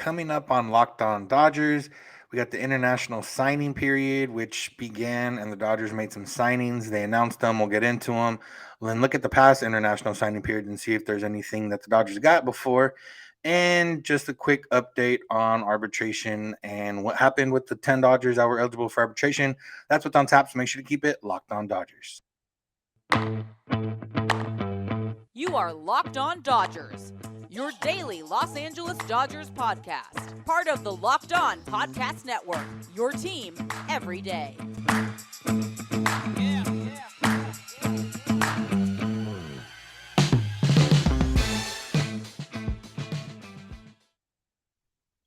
coming up on Locked On Dodgers. We got the international signing period, which began, and the Dodgers made some signings. They announced them. We'll get into them. We'll then look at the past international signing period and see if there's anything that the Dodgers got before. And just a quick update on arbitration and what happened with the 10 Dodgers that were eligible for arbitration. That's what's on tap, so make sure to keep it Locked On Dodgers. You are Locked On Dodgers, your daily Los Angeles Dodgers podcast. Part of the Locked On Podcast Network, your team every day.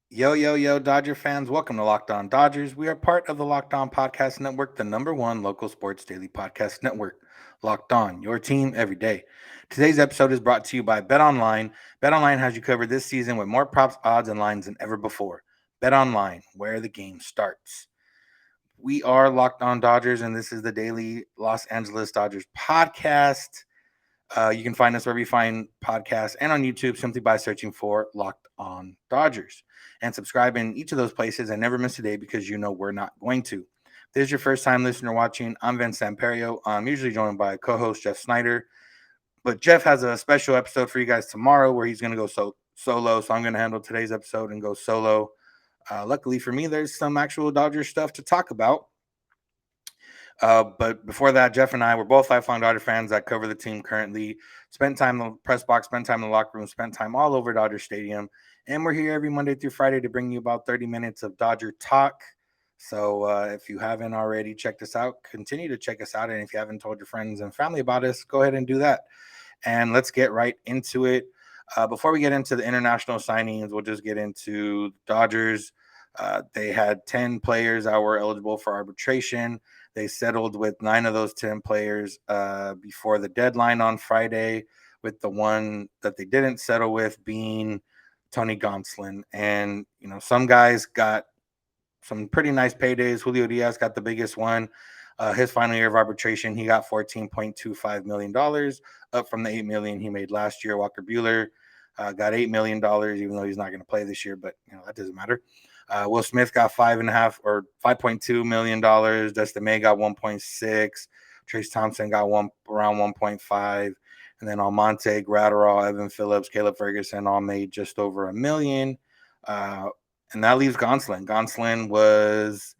Yo, Dodger fans. Welcome to Locked On Dodgers. We are part of the Locked On Podcast Network, the number one local sports daily podcast network. Locked On, your team every day. Today's episode is brought to you by BetOnline. BetOnline has you covered this season with more props, odds, and lines than ever before. BetOnline, where the game starts. We are Locked On Dodgers, and this is the daily Los Angeles Dodgers podcast. You can find us wherever you find podcasts and on YouTube simply by searching for Locked On Dodgers. And subscribe in each of those places and never miss a day because you know we're not going to. If this is your first time listener watching, I'm Samperio. I'm usually joined by co-host Jeff Snider. But Jeff has a special episode for you guys tomorrow where he's going to go solo. So I'm going to handle today's episode and go solo. Luckily for me, there's some actual Dodgers stuff to talk about. But before that, Jeff and I were both lifelong Dodger fans that cover the team currently. Spent time in the press box, spent time in the locker room, spent time all over Dodger Stadium. And we're here every Monday through Friday to bring you about 30 minutes of Dodger talk. So if you haven't already checked us out, continue to check us out. And if you haven't told your friends and family about us, go ahead and do that. And let's get right into it. Before we get into the international signings, we'll just get into Dodgers. They had 10 players that were eligible for arbitration. They settled with 9 of those 10 players before the deadline on Friday, with the one that they didn't settle with being Tony Gonsolin. And, you know, some guys got some pretty nice paydays. Julio Diaz got the biggest one. His final year of arbitration, he got $14.25 million, up from the $8 million he made last year. Walker Buehler got $8 million, even though he's not going to play this year, but, you know, that doesn't matter. Will Smith got $5.2 million. Dustin May got 1.6. Trace Thompson got around 1.5. And then Almonte, Gratterall, Evan Phillips, Caleb Ferguson all made just over $1 million. And that leaves Gonsolin.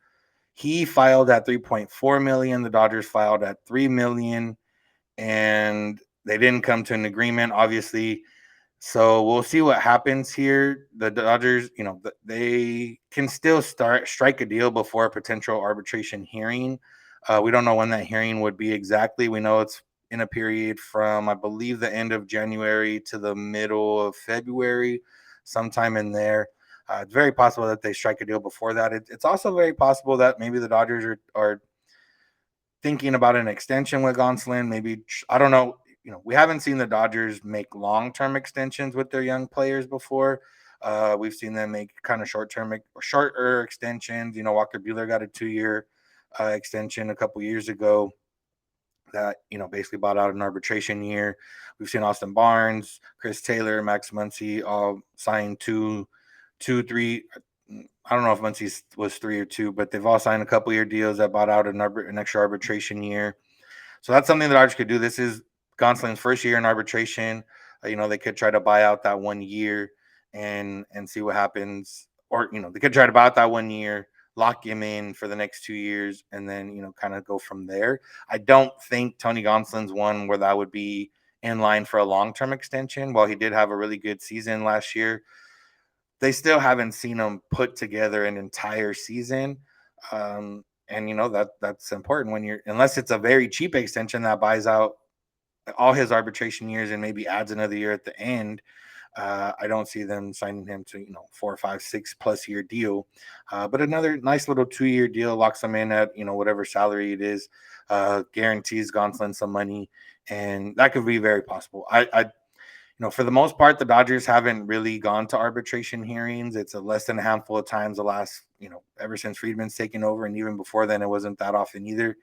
He filed at $3.4 million. The Dodgers filed at $3 million. And they didn't come to an agreement, obviously. So we'll see what happens here. The Dodgers, you know, they can still strike a deal before a potential arbitration hearing. We don't know when that hearing would be exactly. We know it's in a period from, I believe, the end of January to the middle of February, sometime in there. It's very possible that they strike a deal before that. It's also very possible that maybe the Dodgers are thinking about an extension with Gonsolin. Maybe, I don't know. You know, we haven't seen the Dodgers make long-term extensions with their young players before. We've seen them make kind of shorter extensions. You know, Walker Buehler got a 2-year extension a couple years ago that, you know, basically bought out an arbitration year. We've seen Austin Barnes, Chris Taylor, Max Muncy all signed two, 3. I don't know if Muncy was 3 or 2, but they've all signed a couple-year deals that bought out an extra arbitration year. So that's something the Dodgers could do. This is Gonsolin's first year in arbitration. You know, they could try to buy out that 1 year and see what happens. Or, you know, they could try to buy out that 1 year, lock him in for the next 2 years, and then, you know, kind of go from there. I don't think Tony Gonsolin's one where that would be in line for a long-term extension. While he did have a really good season last year, they still haven't seen him put together an entire season. And, you know, that's important when unless it's a very cheap extension that buys out all his arbitration years and maybe adds another year at the end. I don't see them signing him to, you know, 4, 5, 6+ year deal. But another nice little 2-year deal locks him in at, you know, whatever salary it is, guarantees Gonsolin some money. And that could be very possible. You know, for the most part, the Dodgers haven't really gone to arbitration hearings. It's a less than a handful of times the last, you know, ever since Friedman's taken over. And even before then, it wasn't that often either.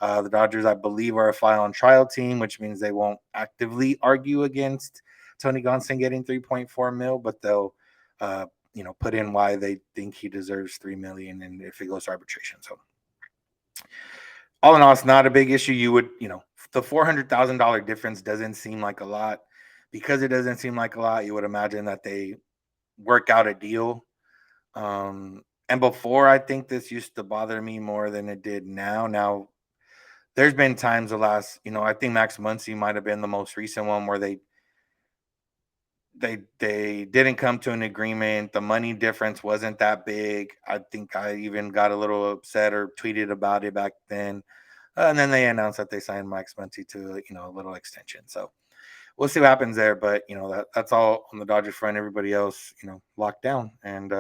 The Dodgers, I believe, are a file on trial team, which means they won't actively argue against Tony Gonsolin getting $3.4 million, but they'll, put in why they think he deserves 3 million, and if it goes to arbitration. So all in all, it's not a big issue. You would, the $400,000 difference doesn't seem like a lot. Because it doesn't seem like a lot, you would imagine that they work out a deal. And before, I think this used to bother me more than it did now. Now, there's been times the last, I think Max Muncy might have been the most recent one where they didn't come to an agreement. The money difference wasn't that big. I think I even got a little upset or tweeted about it back then. And then they announced that they signed Max Muncy to a little extension. So we'll see what happens there. But that's all on the Dodgers front. Everybody else locked down. And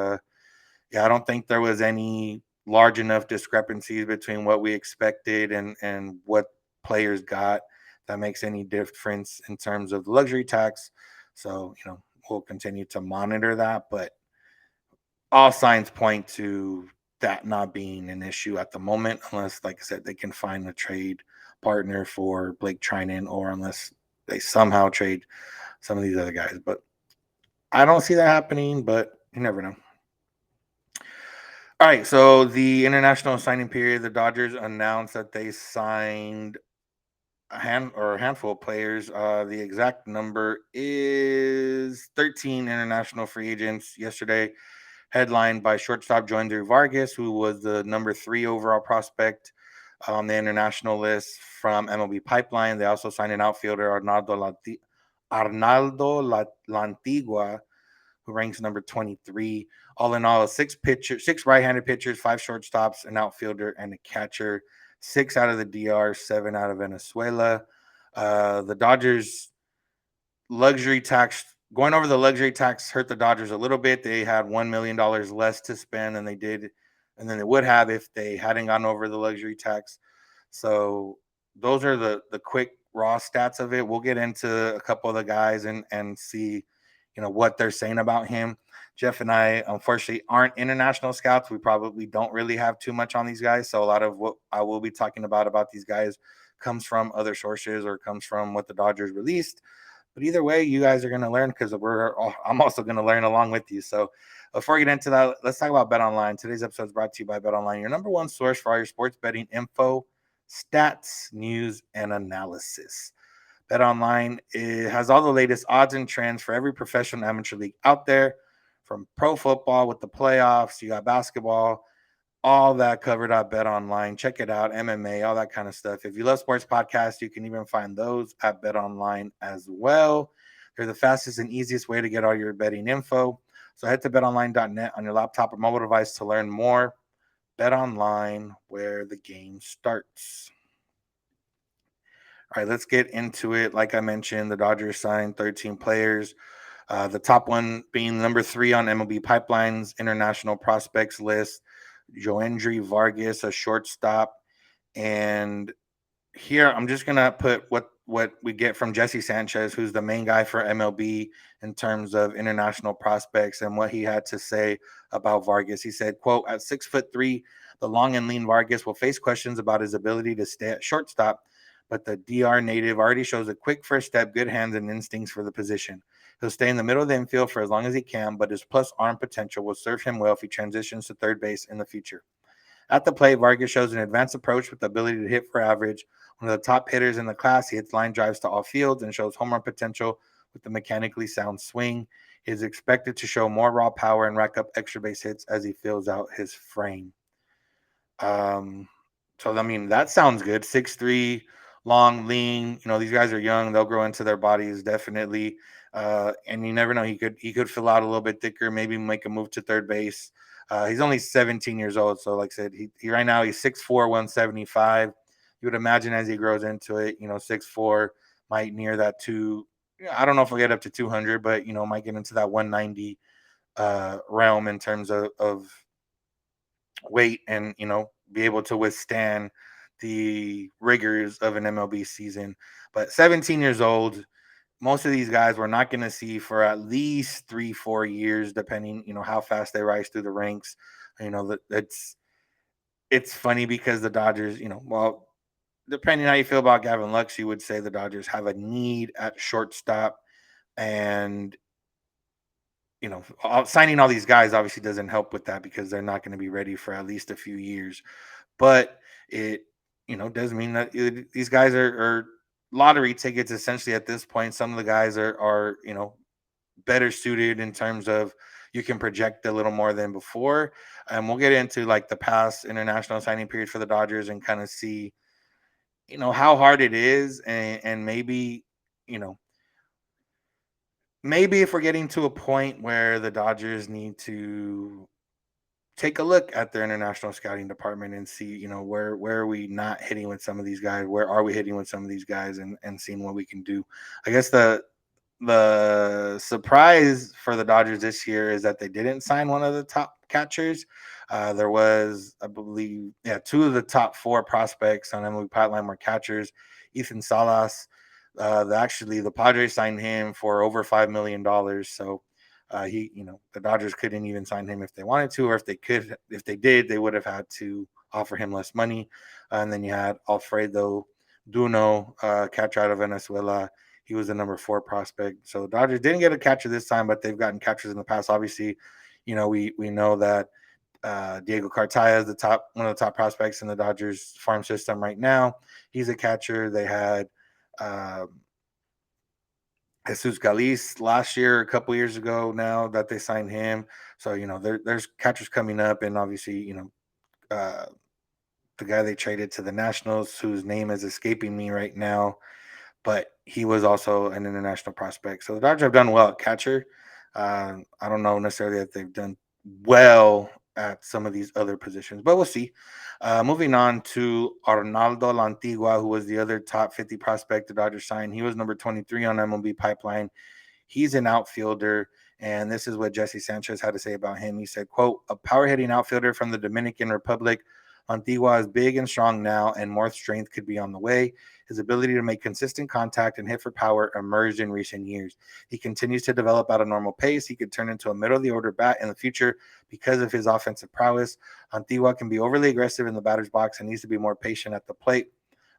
yeah, I don't think there was any large enough discrepancies between what we expected and what players got that makes any difference in terms of the luxury tax. So, we'll continue to monitor that, but all signs point to that not being an issue at the moment, unless, like I said, they can find a trade partner for Blake Trinan, or unless they somehow trade some of these other guys. But I don't see that happening, but you never know. All right, so the international signing period, the Dodgers announced that they signed a handful of players. The exact number is 13 international free agents yesterday, headlined by shortstop Joendry Vargas, who was the number 3 overall prospect on the international list from MLB Pipeline. They also signed an outfielder, Arnaldo Lantigua, who ranks number 23. All in all, six right-handed pitchers, 5 shortstops, an outfielder, and a catcher. 6 out of the DR, 7 out of Venezuela. The Dodgers luxury tax going over the luxury tax hurt the Dodgers a little bit. They had $1 million less to spend than they would have if they hadn't gone over the luxury tax. So those are the quick raw stats of it. We'll get into a couple of the guys and see what they're saying about him. Jeff and I, unfortunately, aren't international scouts. We probably don't really have too much on these guys. So a lot of what I will be talking about these guys comes from other sources or comes from what the Dodgers released. But either way, you guys are going to learn because I'm also going to learn along with you. So before we get into that, let's talk about BetOnline. Today's episode is brought to you by BetOnline, your number one source for all your sports betting info, stats, news, and analysis. BetOnline has all the latest odds and trends for every professional amateur league out there, from pro football with the playoffs, you got basketball, all that covered at BetOnline. Check it out, MMA, all that kind of stuff. If you love sports podcasts, you can even find those at BetOnline as well. They're the fastest and easiest way to get all your betting info. So head to betonline.net on your laptop or mobile device to learn more. BetOnline, where the game starts. All right, let's get into it. Like I mentioned, the Dodgers signed 13 players. The top one being number 3 on MLB Pipeline's international prospects list, Joendry Vargas, a shortstop. And here I'm just gonna put what we get from Jesse Sanchez, who's the main guy for MLB in terms of international prospects, and what he had to say about Vargas. He said, quote, at 6'3", the long and lean Vargas will face questions about his ability to stay at shortstop, but the DR native already shows a quick first step, good hands, and instincts for the position. He'll stay in the middle of the infield for as long as he can, but his plus arm potential will serve him well if he transitions to third base in the future. At the plate, Vargas shows an advanced approach with the ability to hit for average. One of the top hitters in the class, he hits line drives to all fields and shows home run potential with the mechanically sound swing. He is expected to show more raw power and rack up extra base hits as he fills out his frame. So I mean, that sounds good. 6'3", long, lean. These guys are young; they'll grow into their bodies definitely. And you never know; he could fill out a little bit thicker, maybe make a move to third base. He's only 17 years old, so like I said, he right now he's 6'4", 175. You would imagine as he grows into it, 6'4", might near that two. I don't know if he'll get up to 200, but might get into that 190 realm in terms of weight, and be able to withstand the rigors of an MLB season. But 17 years old, most of these guys we're not going to see for at least 3-4 years, depending how fast they rise through the ranks. It's funny because the Dodgers, well, depending how you feel about Gavin Lux, you would say the Dodgers have a need at shortstop, and signing all these guys obviously doesn't help with that because they're not going to be ready for at least a few years. But it, does mean that these guys are lottery tickets essentially at this point. Some of the guys are better suited in terms of you can project a little more than before. And we'll get into like the past international signing period for the Dodgers and kind of see, how hard it is, and maybe, you know, maybe if we're getting to a point where the Dodgers need to take a look at their international scouting department and see, where are we not hitting with some of these guys? Where are we hitting with some of these guys, and seeing what we can do. I guess the surprise for the Dodgers this year is that they didn't sign one of the top catchers. There was, I believe, yeah, two of the top four prospects on MLB Pipeline were catchers. Ethan Salas, actually, the Padres signed him for over $5 million. So the Dodgers couldn't even sign him if they wanted to, or if they did, they would have had to offer him less money. And then you had Alfredo Duno, catcher out of Venezuela. He was the number 4 prospect. So the Dodgers didn't get a catcher this time, but they've gotten catchers in the past. Obviously, we know that Diego Cartaya is one of the top prospects in the Dodgers farm system right now. He's a catcher. They had Jesus Galis last year, a couple years ago now that they signed him. So there's catchers coming up, and obviously uh, the guy they traded to the Nationals, whose name is escaping me right now, but he was also an international prospect. So the Dodgers have done well at catcher. I don't know necessarily that they've done well at some of these other positions, but we'll see. Moving on to Arnaldo Lantigua, who was the other top 50 prospect the Dodgers signed. He was number 23 on MLB Pipeline. He's an outfielder, and this is what Jesse Sanchez had to say about him. He said, quote, "A power-hitting outfielder from the Dominican Republic. Antigua is big and strong now, and more strength could be on the way. His ability to make consistent contact and hit for power emerged in recent years. He continues to develop at a normal pace. He could turn into a middle-of-the-order bat in the future because of his offensive prowess. Antigua can be overly aggressive in the batter's box and needs to be more patient at the plate,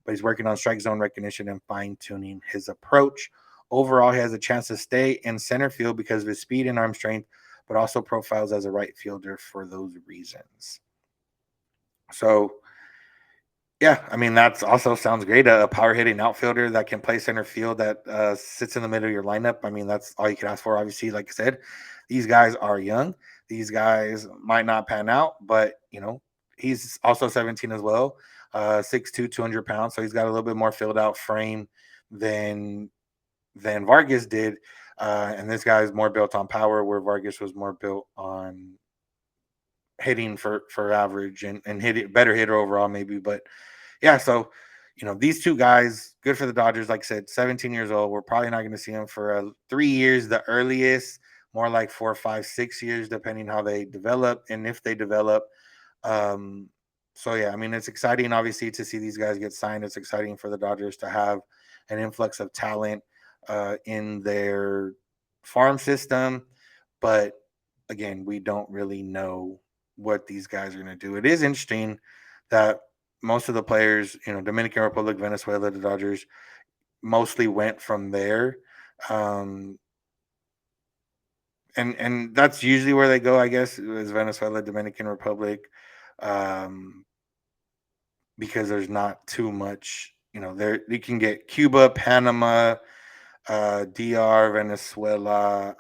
but he's working on strike zone recognition and fine-tuning his approach. Overall, he has a chance to stay in center field because of his speed and arm strength, but also profiles as a right fielder for those reasons." So, yeah, I mean, that's also sounds great. A power hitting outfielder that can play center field that sits in the middle of your lineup. I mean, that's all you can ask for. Obviously, like I said, these guys are young. These guys might not pan out, but he's also 17 as well, 6'2", 200 pounds. So he's got a little bit more filled out frame than Vargas did. And this guy is more built on power, where Vargas was more built on hitting for average and better hitter overall, maybe. But yeah, so these two guys, good for the Dodgers. Like I said, 17 years old. We're probably not going to see them for 3 years, the earliest, more like 4, 5, 6 years, depending how they develop and if they develop. Um, so yeah, I mean, it's exciting, obviously, to see these guys get signed. It's exciting for the Dodgers to have an influx of talent in their farm system, but again, we don't really know what these guys are going to do. It is interesting that most of the players, Dominican Republic, Venezuela, the Dodgers mostly went from there. Um, and that's usually where they go, I guess, is Venezuela, Dominican Republic, um, because there's not too much, there you can get Cuba, Panama, DR, Venezuela,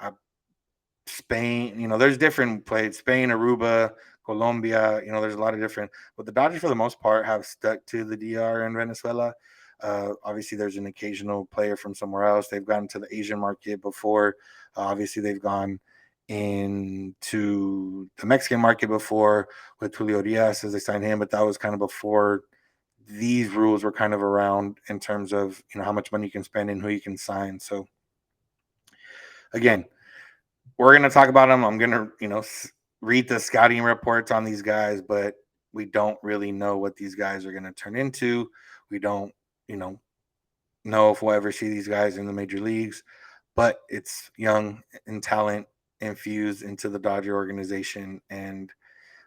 Spain, there's different places, Spain, Aruba, Colombia, there's a lot of different, but the Dodgers for the most part have stuck to the DR and Venezuela. Obviously, there's an occasional player from somewhere else. They've gone to the Asian market before. Obviously, they've gone into the Mexican market before with Julio Diaz as they signed him, but that was kind of before these rules were kind of around in terms of how much money you can spend and who you can sign. So again, we're going to talk about them. I'm going to, read the scouting reports on these guys, but we don't really know what these guys are going to turn into. We don't, know if we'll ever see these guys in the major leagues, but it's young and talent infused into the Dodger organization. And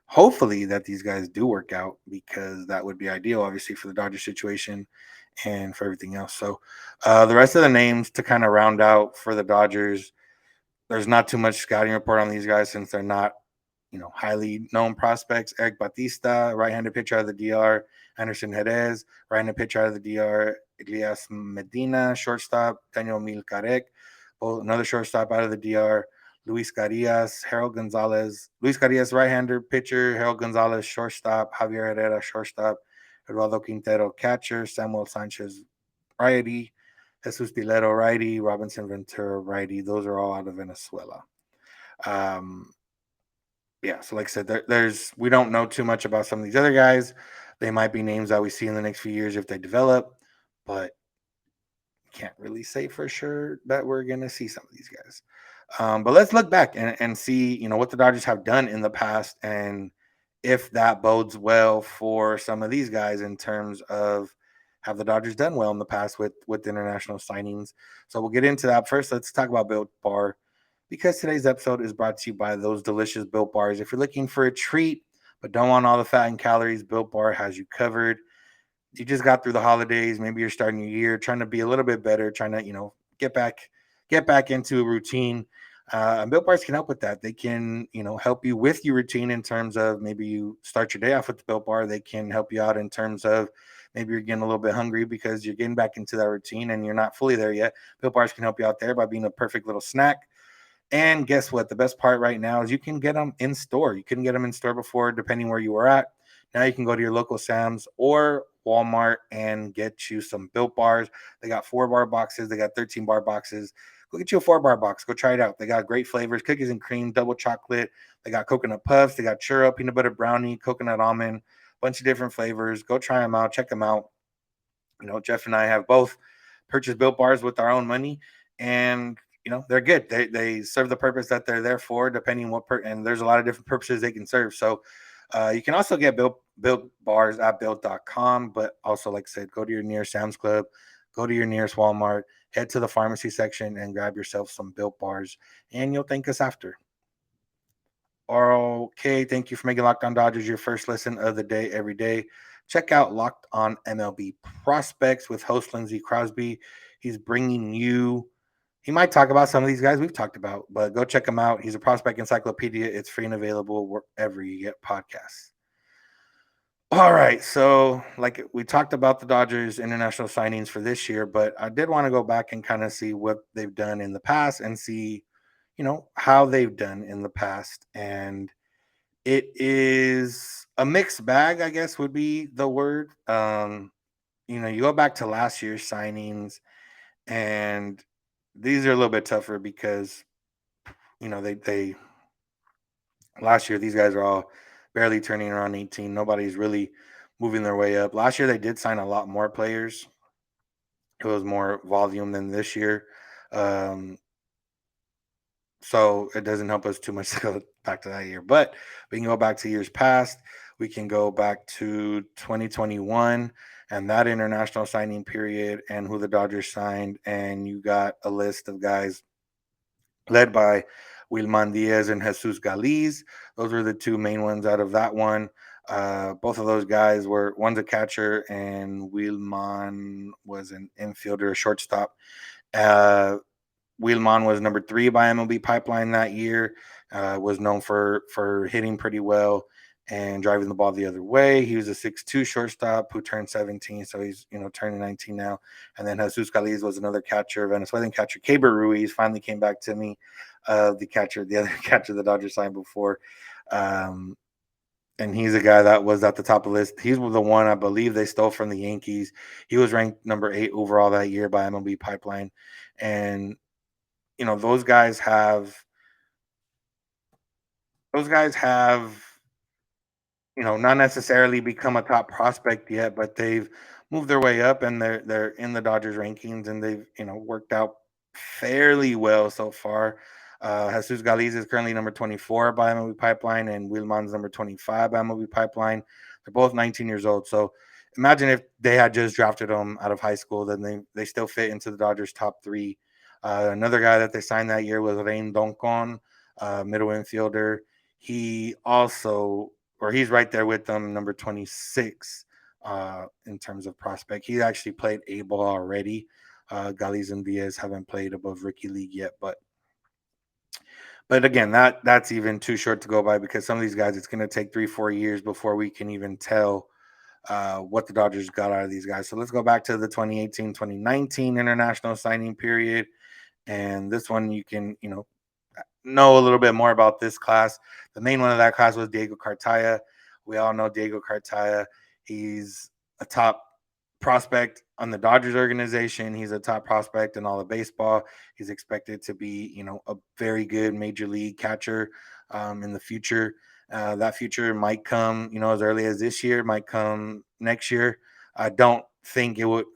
hopefully that these guys do work out, because that would be ideal, obviously, for the Dodger situation and for everything else. So the rest of the names to kind of round out for the Dodgers, there's not too much scouting report on these guys since they're not, highly known prospects. Eric Batista, right-handed pitcher out of the DR. Anderson Jerez, right-handed pitcher out of the DR. Elias Medina, shortstop. Daniel Milkarek, another shortstop out of the DR. Luis Carillas, Harold Gonzalez. Luis Carillas, right-hander pitcher. Harold Gonzalez, shortstop. Javier Herrera, shortstop. Eduardo Quintero, catcher. Samuel Sanchez, righty. Jesus Dilero, righty. Robinson Ventura, righty. Those are all out of Venezuela. Um, yeah, so like I said, there's we don't know too much about some of these other guys. They might be names that we see in the next few years if they develop, but can't really say for sure that we're gonna see some of these guys. But let's look back and see, what the Dodgers have done in the past and if that bodes well for some of these guys in terms of have the Dodgers done well in the past with international signings. So we'll get into that. First, let's talk about Built Bar because today's episode is brought to you by those delicious Built Bars. If you're looking for a treat but don't want all the fat and calories, Built Bar has you covered. You just got through the holidays, maybe you're starting your year trying to be a little bit better, trying to, get back into a routine. And Built Bars can help with that. They can, help you with your routine in terms of maybe you start your day off with the Built Bar. They can help you out in terms of maybe you're getting a little bit hungry because you're getting back into that routine and you're not fully there yet. Built Bars can help you out there by being a perfect little snack. And guess what? The best part right now is you can get them in store. You couldn't get them in store before, depending where you were at. Now you can go to your local Sam's or Walmart and get you some Built Bars. They got 4-bar boxes. They got 13-bar boxes. Go get you a 4-bar box. Go try it out. They got great flavors: cookies and cream, double chocolate. They got coconut puffs. They got churro, peanut butter brownie, coconut almond, bunch of different flavors. Go try them out. Check them out. Jeff and I have both purchased Built Bars with our own money, and they're good. They serve the purpose that they're there for, depending and there's a lot of different purposes they can serve. So you can also get Built Bars at built.com, but also, like I said, go to your nearest Sam's Club, go to your nearest Walmart, head to the pharmacy section and grab yourself some Built Bars, and you'll thank us after. Okay, thank you for making Locked On Dodgers your first listen of the day every day. Check out Locked On MLB Prospects with host Lindsey Crosby. He's bringing you, he might talk about some of these guys we've talked about, but go check him out. He's a prospect encyclopedia. It's free and available wherever you get podcasts. All right, so like we talked about the Dodgers international signings for this year, but I did want to go back and kind of see what they've done in the past and see, how they've done in the past. And it is a mixed bag, I guess would be the word. You go back to last year's signings, and these are a little bit tougher because they last year these guys are all barely turning around 18. Nobody's really moving their way up. Last year they did sign a lot more players. It was more volume than this year. Um, So it doesn't help us too much to go back to that year. But we can go back to years past. We can go back to 2021 and that international signing period and who the Dodgers signed. And you got a list of guys led by Wilman Diaz and Jesus Galiz. Those were the two main ones out of that one. Both of those guys were, one's a catcher and Wilman was an infielder, a shortstop. Uh, Wheelman was number 3 by MLB Pipeline that year. Was known for hitting pretty well and driving the ball the other way. He was a 6'2" shortstop who turned 17, so he's turning 19 now. And then Jesus Galiz was another catcher, Venezuelan catcher. Caber Ruiz finally came back to me. The other catcher the Dodgers signed before. And he's a guy that was at the top of the list. He's the one I believe they stole from the Yankees. He was ranked number 8 overall that year by MLB Pipeline. And those guys have not necessarily become a top prospect yet, but they've moved their way up and they're in the Dodgers rankings and they've worked out fairly well so far. Jesus Galiz is currently number 24 by MLB Pipeline and Wilman's number 25 by MLB Pipeline. They're both 19 years old. So imagine if they had just drafted them out of high school, then they still fit into the Dodgers top 3. Another guy that they signed that year was Rain Doncon, middle infielder. He also, or he's right there with them, number 26 in terms of prospect. He actually played A ball already. Galiz and Diaz haven't played above rookie league yet, but But again, that's even too short to go by because some of these guys, it's going to take 3-4 years before we can even tell what the Dodgers got out of these guys. So let's go back to the 2018-2019 international signing period. And this one, you can, know a little bit more about this class. The main one of that class was Diego Cartaya. We all know Diego Cartaya. He's a top prospect on the Dodgers organization. He's a top prospect in all of baseball. He's expected to be, a very good major league catcher in the future. That future might come, as early as this year, might come next year. I don't think it would.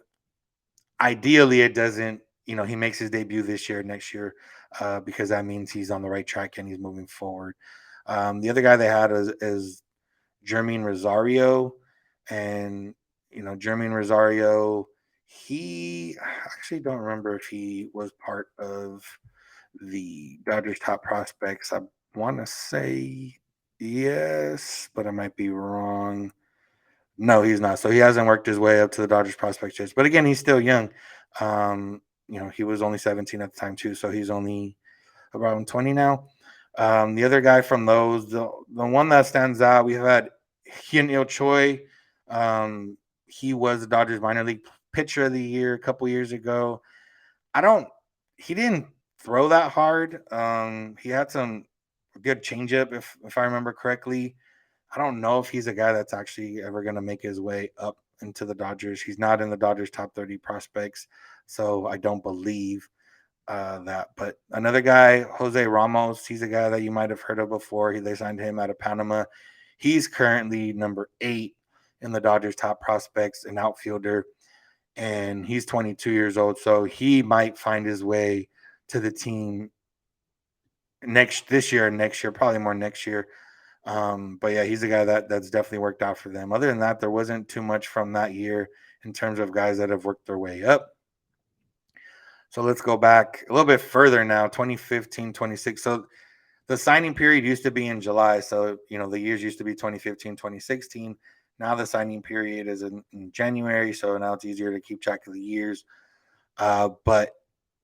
Ideally, it doesn't. He makes his debut this year, next year, because that means he's on the right track and he's moving forward. The other guy they had is Jermaine Rosario, and Jermaine Rosario. He I actually don't remember if he was part of the Dodgers top prospects. I want to say yes, but I might be wrong. No, he's not. So he hasn't worked his way up to the Dodgers prospects yet. But again, he's still young. He was only 17 at the time too, so he's only around 20 now. The other guy from those, the one that stands out, we've had Hyun-Il Choi. He was the Dodgers minor league pitcher of the year a couple years ago. I don't. He didn't throw that hard. He had some good changeup, if I remember correctly. I don't know if he's a guy that's actually ever going to make his way up into the Dodgers. He's not in the Dodgers top 30 prospects, so I don't believe that. But another guy, Jose Ramos, he's a guy that you might have heard of before. They signed him out of Panama. He's currently number 8 in the Dodgers top prospects, an outfielder, and he's 22 years old. So he might find his way to the team this year, next year, probably more next year. But yeah, he's a guy that's definitely worked out for them. Other than that, there wasn't too much from that year in terms of guys that have worked their way up. So let's go back a little bit further now, 2015, 26. So the signing period used to be in July. So, the years used to be 2015, 2016. Now the signing period is in January. So now it's easier to keep track of the years. But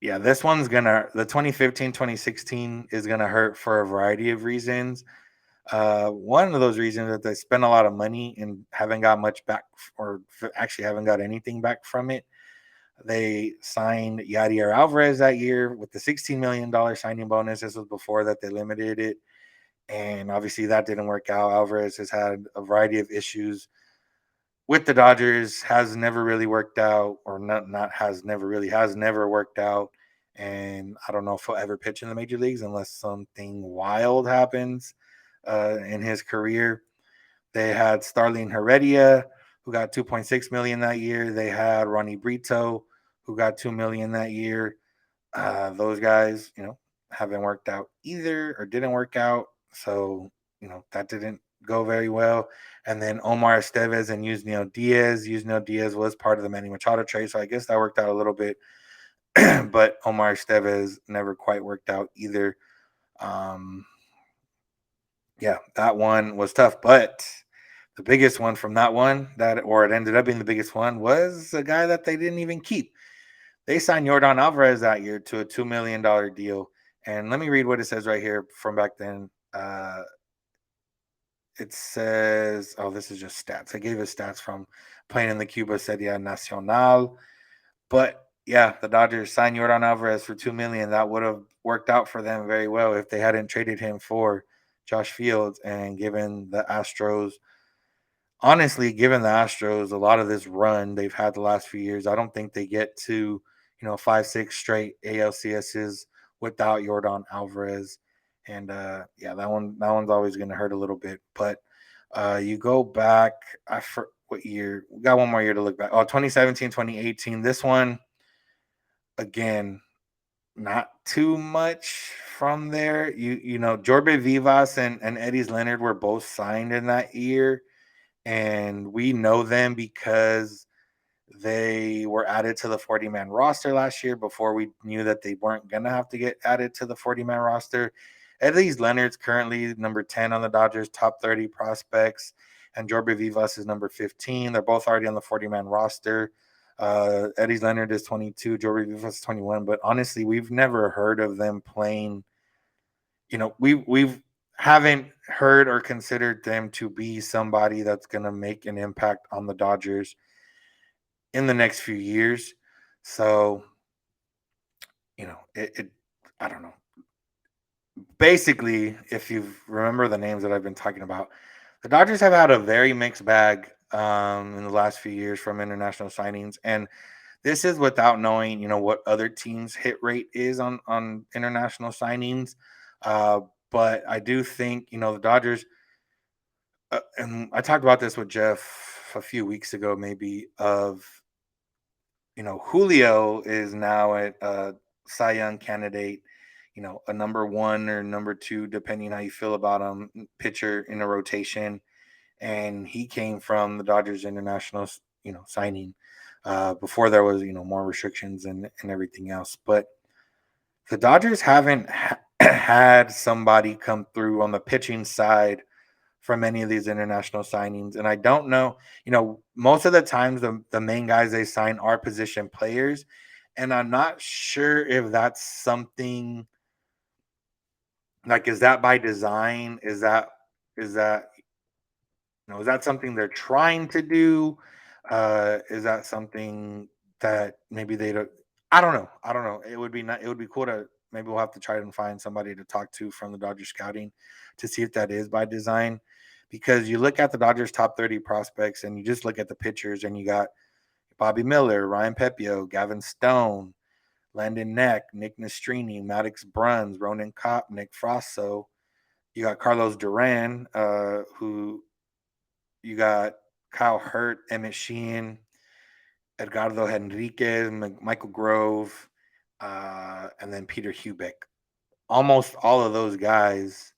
yeah, this one's the 2015, 2016 is going to hurt for a variety of reasons. One of those reasons that they spent a lot of money and haven't got much back, or actually haven't got anything back from it. They signed Yadier Alvarez that year with the $16 million signing bonus. This was before that they limited it. And obviously that didn't work out. Alvarez has had a variety of issues with the Dodgers, has never really worked out, or not has never really, has never worked out. And I don't know if he'll ever pitch in the major leagues unless something wild happens in his career. They had Starling Heredia, who got 2.6 million that year. They had Ronnie Brito, who got 2 million that year. Those guys, haven't worked out either, or didn't work out. So, that didn't go very well. And then Omar Estevez and Yusniel Diaz. Yusniel Diaz was part of the Manny Machado trade, so I guess that worked out a little bit. But Omar Estevez never quite worked out either. Yeah, that one was tough. But the biggest one from that one, it ended up being the biggest one, was a guy that they didn't even keep. They signed Yordan Alvarez that year to a $2 million deal. And let me read what it says right here from back then. It says, this is just stats. I gave us stats from playing in the Cuba Serie Nacional. But yeah, the Dodgers signed Yordan Alvarez for $2 million. That would have worked out for them very well if they hadn't traded him for Josh Fields, and given the Astros, a lot of this run they've had the last few years, I don't think they get to, 5-6 straight ALCSs without Yordan Alvarez. And yeah, that one's always going to hurt a little bit. But you go back, what year? We got one more year to look back. 2017, 2018. This one, again, not too much from there. Jorge Vivas and Eddie Leonard were both signed in that year, and we know them because they were added to the 40-man roster last year before we knew that they weren't going to have to get added to the 40-man roster. Eddie Leonard's currently number 10 on the Dodgers top 30 prospects, and Jorge Vivas is number 15. They're both already on the 40-man roster. Eddie Leonard is 22, Jorge Vivas is 21. But honestly, we've never heard of them playing, we've haven't heard or considered them to be somebody that's going to make an impact on the Dodgers in the next few years. So, it I don't know. Basically, if you remember the names that I've been talking about, the Dodgers have had a very mixed bag in the last few years from international signings, and this is without knowing, what other teams' hit rate is on international signings. Uh, but I do think, the Dodgers, and I talked about this with Jeff a few weeks ago, maybe of Julio is now at Cy Young candidate, a number one or number two, depending how you feel about him, pitcher in a rotation, and he came from the Dodgers international, signing before there was more restrictions and everything else. But the Dodgers haven't had somebody come through on the pitching side from any of these international signings. And I don't know, most of the times the main guys they sign are position players. And I'm not sure if that's something like, is that by design? Is that is that something they're trying to do? Is that something that maybe they don't? I don't know. I don't know. It would be not. It would be cool to maybe we'll have to try and find somebody to talk to from the Dodgers scouting to see if that is by design. Because you look at the Dodgers top 30 prospects and you just look at the pitchers and you got Bobby Miller, Ryan Pepio, Gavin Stone, Landon Neck, Nick Nastrini, Maddox Bruns, Ronan Kopp, Nick Frosso. You got Carlos Duran, who you got Kyle Hurt, Emmett Sheehan, Edgardo Henriquez, Michael Grove, and then Peter Hubeck. Almost all of those guys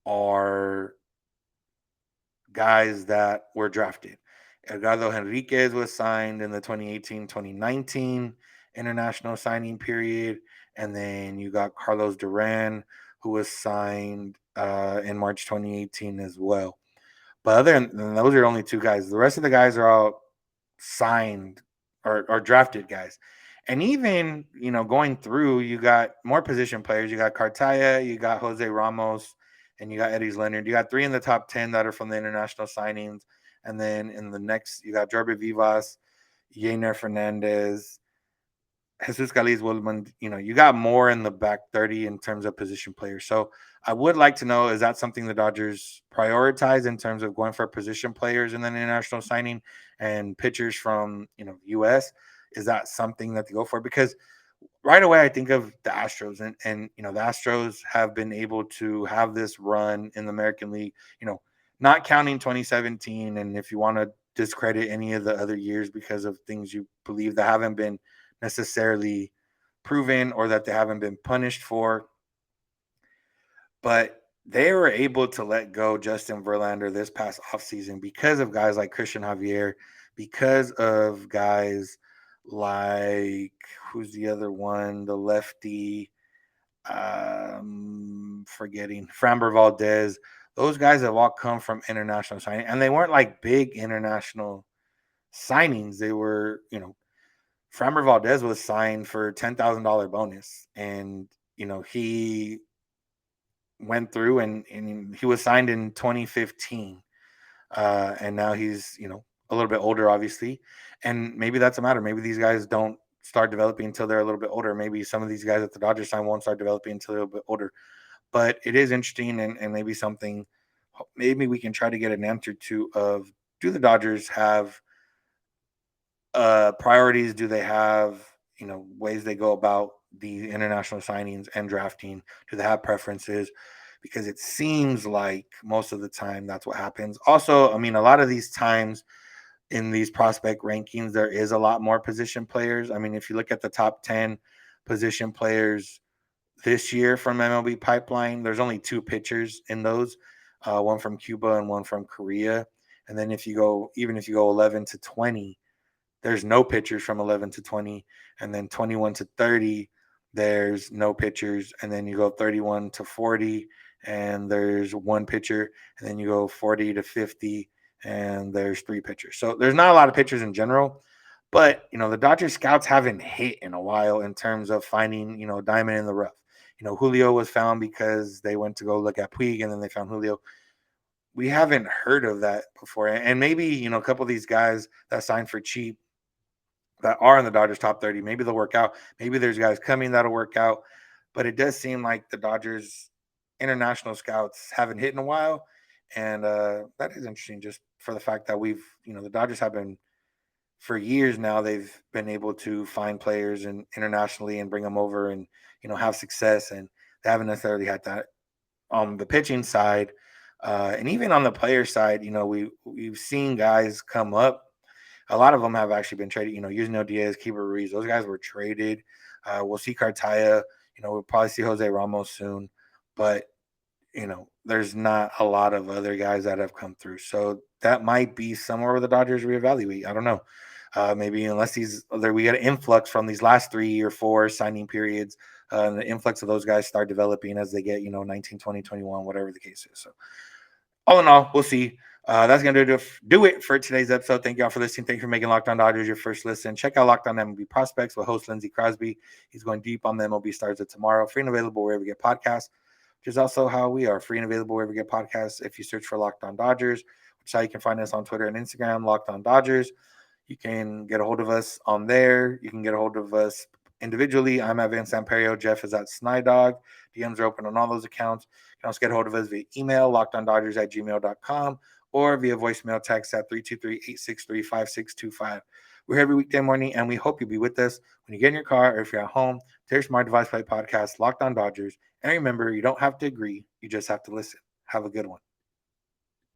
are guys that were drafted. Edgardo Henriquez was signed in the 2018-2019 international signing period. And then you got Carlos Duran, who was signed in March 2018 as well. But other than those are only two guys. The rest of the guys are all signed or drafted guys. And even, going through, you got more position players. You got Cartaya, you got Jose Ramos, and you got Eddie Leonard. You got three in the top 10 that are from the international signings. And then in the next, you got Jorge Vivas, Yener Fernandez, Jesus Galiz Woodman. You got more in the back 30 in terms of position players. So I would like to know, is that something the Dodgers prioritize in terms of going for position players in the international signing and pitchers from, US? Is that something that they go for? Because right away I think of the Astros and the Astros have been able to have this run in the American League, not counting 2017. And if you want to discredit any of the other years because of things you believe that haven't been necessarily proven or that they haven't been punished for, but they were able to let go Justin Verlander this past offseason because of guys like Christian Javier, because of guys like, who's the other one? The lefty, forgetting, Framber Valdez. Those guys have all come from international signing, and they weren't like big international signings. They were, Framber Valdez was signed for $10,000 bonus, and he went through and he was signed in 2015, and now he's a little bit older, obviously, and maybe that's a matter. Maybe these guys don't start developing until they're a little bit older. Maybe some of these guys at the Dodgers sign won't start developing until they're a little bit older. But it is interesting, and maybe something. Maybe we can try to get an answer to of, do the Dodgers have priorities? Do they have ways they go about the international signings and drafting? Do they have preferences? Because it seems like most of the time that's what happens. Also, I mean, a lot of these times in these prospect rankings, there is a lot more position players. I mean, if you look at the top 10 position players this year from MLB Pipeline, there's only two pitchers in those, one from Cuba and one from Korea. And then if you go 11 to 20, there's no pitchers from 11 to 20. And then 21 to 30, there's no pitchers. And then you go 31 to 40, and there's one pitcher. And then you go 40 to 50, and there's three pitchers. So there's not a lot of pitchers in general. But, the Dodgers scouts haven't hit in a while in terms of finding, diamond in the rough. Julio was found because they went to go look at Puig and then they found Julio. We haven't heard of that before. And maybe, a couple of these guys that signed for cheap that are in the Dodgers top 30, maybe they'll work out. Maybe there's guys coming that'll work out. But it does seem like the Dodgers international scouts haven't hit in a while. And that is interesting just for the fact that the Dodgers have been, for years now, they've been able to find players and internationally and bring them over and, have success. And they haven't necessarily had that on the pitching side. And even on the player side, we've seen guys come up. A lot of them have actually been traded. Yusniel Diaz, Keeper Ruiz, those guys were traded. We'll see Cartaya. We'll probably see Jose Ramos soon, but there's not a lot of other guys that have come through. So that might be somewhere where the Dodgers reevaluate. I don't know. Maybe unless we get an influx from these last 3 or 4 signing periods, and the influx of those guys start developing as they get 19, 20, 21, whatever the case is. So all in all, we'll see. That's going to do it for today's episode. Thank you all for listening. Thank you for making Locked On Dodgers your first listen. Check out Locked On MLB Prospects with host Lindsey Crosby. He's going deep on the MLB stars of tomorrow. Free and available wherever you get podcasts, which is also how we are. Free and available wherever you get podcasts. If you search for Locked On Dodgers, which is how you can find us on Twitter and Instagram, Locked On Dodgers. You can get a hold of us on there. You can get a hold of us individually. I'm at Samperio. Jeff is at Snider. DMs are open on all those accounts. You can also get a hold of us via email, lockedondodgers@gmail.com, or via voicemail text at 323-863-5625. We're here every weekday morning, and we hope you'll be with us when you get in your car or if you're at home. There's Smart Device Play Podcast, Locked On Dodgers. And remember, you don't have to agree. You just have to listen. Have a good one.